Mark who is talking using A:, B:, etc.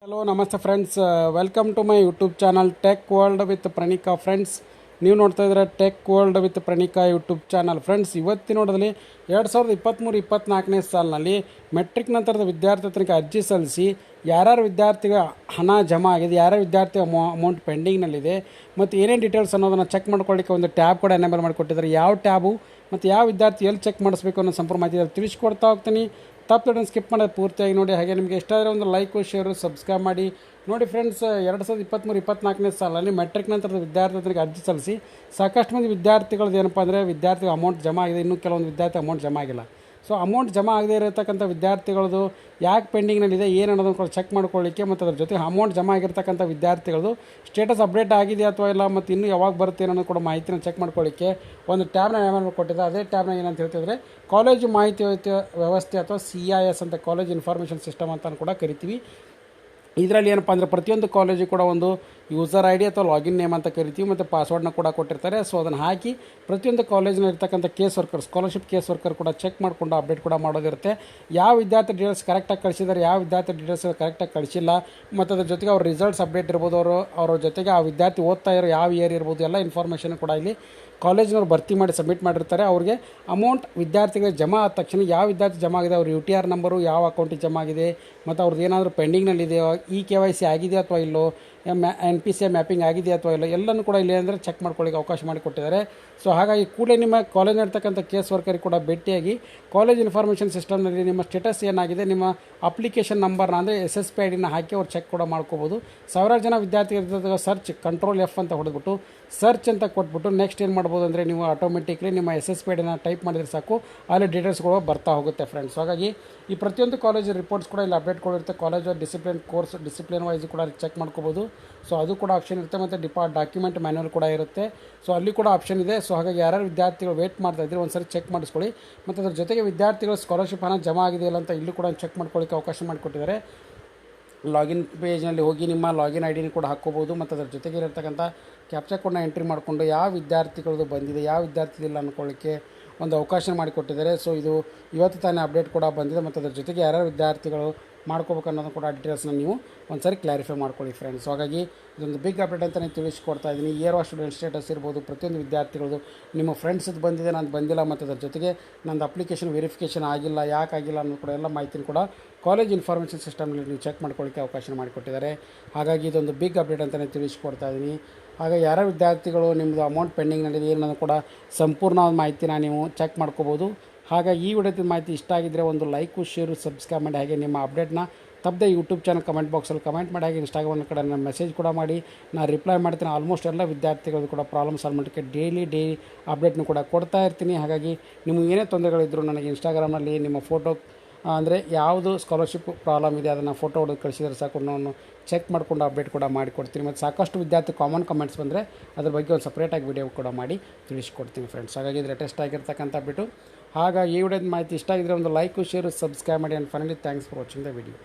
A: Hello ನಮಸ್ತೆ friends, welcome to my YouTube channel tech world with Praneeka. Friends, ನೀವು ನೋಡ್ತಾ ಇದ್ದೀರಾ tech world with Praneeka YouTube channel. Friends, ಇವತ್ತಿನೋಡದಲ್ಲಿ 2023-24ನೇ ಸಾಲಿನಲ್ಲಿ ಮೆಟ್ರಿಕ್ ನಂತರದ ವಿದ್ಯಾರ್ಥಿಗಳಿಗೆ ಅರ್ಜಿ ಸಲ್ಲಿಸಿ ಯಾರ್ಯಾರು ವಿದ್ಯಾರ್ಥಿಗಳ ಹಣ ಜಮಾ ಆಗಿದೆ, ಯಾರ್ಯಾರು ವಿದ್ಯಾರ್ಥಿ ಅಮೌಂಟ್ ಪೆಂಡಿಂಗ್ನಲ್ಲಿದೆ ಮತ್ತು ಏನೇನು ಡೀಟೇಲ್ಸ್ ಅನ್ನೋದನ್ನು ಚೆಕ್ ಮಾಡ್ಕೊಳ್ಳಿಕ್ಕೆ ಒಂದು ಟ್ಯಾಬ್ ಕೂಡ ಎನೇಬಲ್ ಮಾಡಿಕೊಟ್ಟಿದ್ದಾರೆ. ಯಾವ ಟ್ಯಾಬು ಮತ್ತು ಯಾವ ವಿದ್ಯಾರ್ಥಿ ಎಲ್ಲಿ ಚೆಕ್ ಮಾಡಿಸ್ಬೇಕು ಅನ್ನೋ ಸಂಪೂರ್ಣ ಮಾಹಿತಿ ತಿಳಿಸ್ಕೊಡ್ತಾ ಹೋಗ್ತೀನಿ. ತಪ್ಪು ಸ್ಕಿಪ್ ಮಾಡೋದು ಪೂರ್ತಿಯಾಗಿ ನೋಡಿ. ಹಾಗೆ ನಿಮಗೆ ಇಷ್ಟ ಆದರೆ ಒಂದು ಲೈಕು, ಶೇರು, ಸಬ್ಸ್ಕ್ರೈಬ್ ಮಾಡಿ ನೋಡಿ. ಫ್ರೆಂಡ್ಸ್, 2023-24ನೇ ಸಾಲಲ್ಲಿ ಮೆಟ್ರಿಕ್ ನಂತರದ ವಿದ್ಯಾರ್ಥಿಗಳಿಗೆ ಅರ್ಜಿ ಸಲ್ಲಿಸಿ ಸಾಕಷ್ಟು ಮಂದಿ ವಿದ್ಯಾರ್ಥಿಗಳದ್ದು ಏನಪ್ಪ ಅಂದರೆ ವಿದ್ಯಾರ್ಥಿ ಅಮೌಂಟ್ ಜಮಾ ಆಗಿದೆ, ಇನ್ನೂ ಕೆಲವೊಂದು ವಿದ್ಯಾರ್ಥಿ ಅಮೌಂಟ್ ಜಮಾ ಆಗಿಲ್ಲ. ಸೊ ಅಮೌಂಟ್ ಜಮಾ ಆಗದೇ ಇರತಕ್ಕಂಥ ವಿದ್ಯಾರ್ಥಿಗಳದು ಯಾಕೆ ಪೆಂಡಿಂಗ್ನಲ್ಲಿದೆ, ಏನು ಅನ್ನೋದನ್ನು ಕೂಡ ಚೆಕ್ ಮಾಡ್ಕೊಳ್ಳಿಕ್ಕೆ ಮತ್ತು ಅದ್ರ ಜೊತೆ ಅಮೌಂಟ್ ಜಮಾ ಆಗಿರ್ತಕ್ಕಂಥ ವಿದ್ಯಾರ್ಥಿಗಳದು ಸ್ಟೇಟಸ್ ಅಪ್ಡೇಟ್ ಆಗಿದೆ ಅಥವಾ ಇಲ್ಲ ಮತ್ತು ಇನ್ನೂ ಯಾವಾಗ ಬರುತ್ತೆ ಅನ್ನೋದು ಕೂಡ ಮಾಹಿತಿನ ಚೆಕ್ ಮಾಡ್ಕೊಳ್ಳಿಕ್ಕೆ ಒಂದು ಟ್ಯಾಬ್ನ ಏನಾದ್ರು ಕೊಟ್ಟಿದ್ದಾರೆ. ಅದೇ ಟ್ಯಾಬ್ನ ಏನಂತ ಹೇಳ್ತಿದ್ರೆ ಕಾಲೇಜು ಮಾಹಿತಿ ವ್ಯವಸ್ಥೆ ಅಥವಾ CIS ಅಂತ, ಕಾಲೇಜ್ ಇನ್ಫಾರ್ಮೇಷನ್ ಸಿಸ್ಟಮ್ ಅಂತ ಕೂಡ ಕರಿತೀವಿ. ಇದರಲ್ಲಿ ಏನಪ್ಪ ಅಂದರೆ ಪ್ರತಿಯೊಂದು ಕಾಲೇಜು ಕೂಡ ಒಂದು ಯೂಸರ್ ID ಅಥವಾ ಲಾಗಿನ್ ನೇಮ್ ಅಂತ ಕರಿತೀವಿ ಮತ್ತು ಪಾಸ್ವರ್ಡ್ನ ಕೂಡ ಕೊಟ್ಟಿರ್ತಾರೆ. ಸೊ ಅದನ್ನು ಹಾಕಿ ಪ್ರತಿಯೊಂದು ಕಾಲೇಜಿನ ಇರ್ತಕ್ಕಂಥ case worker, scholarship case worker ಕೂಡ ಚೆಕ್ ಮಾಡಿಕೊಂಡು ಅಪ್ಡೇಟ್ ಕೂಡ ಮಾಡೋದಿರುತ್ತೆ. ಯಾವ ವಿದ್ಯಾರ್ಥಿ ಡೀಟೇಲ್ಸ್ ಕರೆಕ್ಟಾಗಿ ಕಳಿಸಿದ್ದಾರೆ, ಯಾವ ವಿದ್ಯಾರ್ಥಿ ಡೀಟೇಲ್ಸ್ ಕರೆಕ್ಟಾಗಿ ಕಳಿಸಿಲ್ಲ ಮತ್ತು ಅದ್ರ ಜೊತೆಗೆ ಅವ್ರ ರಿಸಲ್ಟ್ಸ್ ಅಪ್ಡೇಟ್ ಇರ್ಬೋದು, ಅವ್ರ ಜೊತೆಗೆ ಆ ವಿದ್ಯಾರ್ಥಿ ಓದ್ತಾ ಇರೋ ಯಾವ ಇಯರ್ ಇರ್ಬೋದು, ಎಲ್ಲ ಇನ್ಫಾರ್ಮೇಷನ್ ಕೂಡ ಇಲ್ಲಿ ಕಾಲೇಜಿನವ್ರು ಭರ್ತಿ ಮಾಡಿ ಸಬ್ಮಿಟ್ ಮಾಡಿರ್ತಾರೆ. ಅವ್ರಿಗೆ ಅಮೌಂಟ್ ವಿದ್ಯಾರ್ಥಿಗಳಿಗೆ ಜಮಾ ಆದ ತಕ್ಷಣ ಯಾವ ವಿದ್ಯಾರ್ಥಿ ಜಮಾ ಆಗಿದೆ, ಅವ್ರ UTR ನಂಬರು ಯಾವ ಅಕೌಂಟಿಗೆ ಜಮಾ ಆಗಿದೆ ಮತ್ತು ಅವ್ರದ್ದು ಏನಾದರೂ ಪೆಂಡಿಂಗ್ನಲ್ಲಿದೆಯೋ, KYC ಆಗಿದೆ ಅಥವಾ ಇಲ್ಲೋ, NPCI ಮ್ಯಾಪಿಂಗ್ ಆಗಿದೆ ಅಥವಾ ಇಲ್ಲ, ಎಲ್ಲನೂ ಕೂಡ ಇಲ್ಲಿ ಅಂದರೆ ಚೆಕ್ ಮಾಡ್ಕೊಳ್ಳಿಕ್ಕೆ ಅವಕಾಶ ಮಾಡಿಕೊಟ್ಟಿದ್ದಾರೆ. ಸೊ ಹಾಗಾಗಿ ಕೂಡಲೇ ನಿಮ್ಮ ಕಾಲೇಜಿನಲ್ಲಿರ್ತಕ್ಕಂಥ ಕೇಸ್ ವರ್ಕರಿಗೆ ಕೂಡ ಭೇಟಿಯಾಗಿ ಕಾಲೇಜ್ ಇನ್ಫಾರ್ಮೇಷನ್ ಸಿಸ್ಟಮ್ನಲ್ಲಿ ನಿಮ್ಮ ಸ್ಟೇಟಸ್ ಏನಾಗಿದೆ, ನಿಮ್ಮ ಅಪ್ಲಿಕೇಶನ್ ನಂಬರ್ನ ಅಂದರೆ SSP ID ಹಾಕಿ ಅವ್ರು ಚೆಕ್ ಕೂಡ ಮಾಡ್ಕೋಬೋದು. ಸಾವಿರಾರು ಜನ ವಿದ್ಯಾರ್ಥಿಗಳ ಸರ್ಚ್ Control F ಅಂತ ಹೊಡೆದ್ಬಿಟ್ಟು ಸರ್ಚ್ ಅಂತ ಕೊಟ್ಬಿಟ್ಟು ನೆಕ್ಸ್ಟ್ ಏನು ಮಾಡ್ಬೋದು ಅಂದರೆ ನೀವು ಆಟೋಮೆಟಿಕ್ಲಿ ನಿಮ್ಮ SSP ID ಟೈಪ್ ಮಾಡಿದ್ರೆ ಸಾಕು, ಅಲ್ಲಿ ಡೀಟೇಲ್ಸ್ಗಳು ಬರ್ತಾ ಹೋಗುತ್ತೆ ಫ್ರೆಂಡ್ಸ್. ಹಾಗಾಗಿ ಈ ಪ್ರತಿಯೊಂದು ಕಾಲೇಜ್ ರಿಪೋರ್ಟ್ಸ್ ಕೂಡ ಇಲ್ಲಿ ಅಪ್ಡೇಟ್ಗಳಿರುತ್ತೆ. College discipline course discipline wise ಕೂಡ ಚೆಕ್ ಮಾಡ್ಕೋಬೋದು. ಸೊ ಅದು ಕೂಡ ಆಪ್ಷನ್ ಇರುತ್ತೆ ಮತ್ತು ಡಾಕ್ಯುಮೆಂಟ್ ಮ್ಯಾನ್ಯುವಲ್ ಕೂಡ ಇರುತ್ತೆ. ಸೊ ಅಲ್ಲಿ ಕೂಡ ಆಪ್ಷನ್ ಇದೆ. ಸೊ ಹಾಗಾಗಿ ಯಾರ್ಯಾರು ವಿದ್ಯಾರ್ಥಿಗಳು ವೇಟ್ ಮಾಡ್ತಾ ಇದ್ದರೆ ಒಂದು ಸರಿ ಚೆಕ್ ಮಾಡಿಸ್ಕೊಳ್ಳಿ. ಮತ್ತು ಅದ್ರ ಜೊತೆಗೆ ವಿದ್ಯಾರ್ಥಿಗಳು ಸ್ಕಾಲರ್ಶಿಪ್ ಹಣ ಜಮಾ ಆಗಿದೆಯಲ್ಲ ಅಂತ ಇಲ್ಲಿ ಕೂಡ ಚೆಕ್ ಮಾಡ್ಕೊಳ್ಳಿಕ್ಕೆ ಅವಕಾಶ ಮಾಡಿಕೊಟ್ಟಿದ್ದಾರೆ. ಲಾಗಿನ್ ಪೇಜ್ನಲ್ಲಿ ಹೋಗಿ ನಿಮ್ಮ ಲಾಗಿನ್ ID ಕೂಡ ಹಾಕ್ಕೋಬೋದು ಮತ್ತು ಅದ್ರ ಜೊತೆಗೆ ಇರತಕ್ಕಂಥ ಕ್ಯಾಪ್ಚಾ ಕೋಡ್ನ ಎಂಟ್ರಿ ಮಾಡಿಕೊಂಡು ಯಾವ ವಿದ್ಯಾರ್ಥಿಗಳದ್ದು ಬಂದಿದೆ, ಯಾವ ವಿದ್ಯಾರ್ಥಿದಿಲ್ಲ ಅಂದ್ಕೊಳ್ಳಿಕ್ಕೆ ಒಂದು ಅವಕಾಶ ಮಾಡಿಕೊಟ್ಟಿದ್ದಾರೆ. ಸೊ ಇದು ಇವತ್ತು ತಾನೇ ಅಪ್ಡೇಟ್ ಕೂಡ ಬಂದಿದೆ ಮತ್ತು ಅದ್ರ ಜೊತೆಗೆ ಯಾರ್ಯಾರು ವಿದ್ಯಾರ್ಥಿಗಳು ಮಾಡ್ಕೋಬೇಕು ಅನ್ನೋದು ಕೂಡ ಡೀಟೇಲ್ಸ್ನ ನೀವು ಒಂದು ಸರಿ ಕ್ಲಾರಿಫೈ ಮಾಡ್ಕೊಳ್ಳಿ ಫ್ರೆಂಡ್ಸ್. ಹಾಗಾಗಿ ಇದೊಂದು ಬಿಗ್ ಅಪ್ಡೇಟ್ ಅಂತಲೇ ತಿಳಿಸ್ಕೊಡ್ತಾ ಇದ್ದೀನಿ. ಇಯರ್ ಆಫ್ ಸ್ಟೂಡೆಂಟ್ ಸ್ಟೇಟಸ್ ಇರ್ಬೋದು, ಪ್ರತಿಯೊಂದು ವಿದ್ಯಾರ್ಥಿಗಳದು ನಿಮ್ಮ ಫ್ರೆಂಡ್ಸದ್ದು ಬಂದಿದೆ, ನಾನು ಬಂದಿಲ್ಲ ಮತ್ತು ಅದ್ರ ಜೊತೆಗೆ ನಂದು ಅಪ್ಲಿಕೇಶನ್ ವೆರಿಫಿಕೇಷನ್ ಆಗಿಲ್ಲ, ಯಾಕೆ ಆಗಿಲ್ಲ ಅನ್ನೋದು ಕೂಡ ಎಲ್ಲ ಮಾಹಿತಿನ ಕೂಡ ಕಾಲೇಜ್ ಇನ್ಫಾರ್ಮೇಷನ್ ಸಿಸ್ಟಮ್ನಲ್ಲಿ ನೀವು ಚೆಕ್ ಮಾಡ್ಕೊಳ್ಳಿಕ್ಕೆ ಅವಕಾಶ ಮಾಡಿಕೊಟ್ಟಿದ್ದಾರೆ. ಹಾಗಾಗಿ ಇದೊಂದು ಬಿಗ್ ಅಪ್ಡೇಟ್ ಅಂತಲೇ ತಿಳಿಸ್ಕೊಡ್ತಾ ಇದ್ದೀನಿ. ಹಾಗಾಗಿ ಯಾರ ವಿದ್ಯಾರ್ಥಿಗಳು ನಿಮ್ಮದು ಅಮೌಂಟ್ ಪೆಂಡಿಂಗ್ನಲ್ಲಿದೆ ಏನನ್ನೋದು ಕೂಡ ಸಂಪೂರ್ಣವಾದ ಮಾಹಿತಿನ ನೀವು ಚೆಕ್ ಮಾಡ್ಕೋಬೋದು. ಹಾಗಾಗಿ ಈ ವಿಡಿಯೋದ ಮಾಹಿತಿ ಇಷ್ಟ ಆಗಿದ್ದರೆ ಒಂದು ಲೈಕು, ಶೇರು, ಸಬ್ಸ್ಕ್ರೈಬ್ ಮಾಡಿ. ಹಾಗೆ ನಿಮ್ಮ ಅಪ್ಡೇಟ್ನ ತಪ್ಪದೆ ಯೂಟ್ಯೂಬ್ ಚಾನಲ್ ಕಮೆಂಟ್ ಬಾಕ್ಸಲ್ಲಿ ಕಮೆಂಟ್ ಮಾಡಿ. ಹಾಗೆ ಇನ್ಸ್ಟಾಗ್ರಾಮ್ ಕಡೆ ನಾನು ಮೆಸೇಜ್ ಕೂಡ ಮಾಡಿ, ನಾನು ರಿಪ್ಲೈ ಮಾಡ್ತೀನಿ. ಆಲ್ಮೋಸ್ಟ್ ಎಲ್ಲ ವಿದ್ಯಾರ್ಥಿಗಳು ಕೂಡ ಪ್ರಾಬ್ಲಮ್ ಸಾಲ್ವ್ ಮಾಡೋಕ್ಕೆ ಡೈಲಿ ಅಪ್ಡೇಟ್ನು ಕೂಡ ಕೊಡ್ತಾ ಇರ್ತೀನಿ. ಹಾಗಾಗಿ ನಿಮಗೆ ಏನೇ ತೊಂದರೆಗಳಿದ್ದರೂ ನನಗೆ ಇನ್ಸ್ಟಾಗ್ರಾಮ್ನಲ್ಲಿ ನಿಮ್ಮ ಫೋಟೋ ಅಂದರೆ ಯಾವುದು ಸ್ಕಾಲರ್ಶಿಪ್ ಪ್ರಾಬ್ಲಮ್ ಇದೆ ಅದನ್ನು ಫೋಟೋ ಹೊಡೆದು ಕಳಿಸಿದ್ರೆ ಸಾಕು, ನಾನು ಚೆಕ್ ಮಾಡಿಕೊಂಡು ಅಪ್ಡೇಟ್ ಕೂಡ ಮಾಡಿಕೊಡ್ತೀನಿ. ಮತ್ತು ಸಾಕಷ್ಟು ವಿದ್ಯಾರ್ಥಿ ಕಾಮನ್ ಕಮೆಂಟ್ಸ್ ಬಂದರೆ ಅದ್ರ ಬಗ್ಗೆ ಒಂದು ಸಪ್ರೇಟಾಗಿ ವಿಡಿಯೋ ಕೂಡ ಮಾಡಿ ತಿಳಿಸ್ಕೊಡ್ತೀನಿ ಫ್ರೆಂಡ್ಸ್. ಹಾಗಾಗಿ ಇದು ಲೇಟೆಸ್ಟ್ ಆಗಿರ್ತಕ್ಕಂಥ ಅಪ್ಡೇಟು. ಹಾಗಾಗಿ ಈ ವಿಡಿಯೋದ ಮಾಹಿತಿ ಇಷ್ಟ ಆಗಿದ್ದರೆ ಒಂದು ಲೈಕು, ಶೇರು, ಸಬ್ಸ್ಕ್ರೈಬ್ ಮಾಡಿ. And finally thanks for watching the video.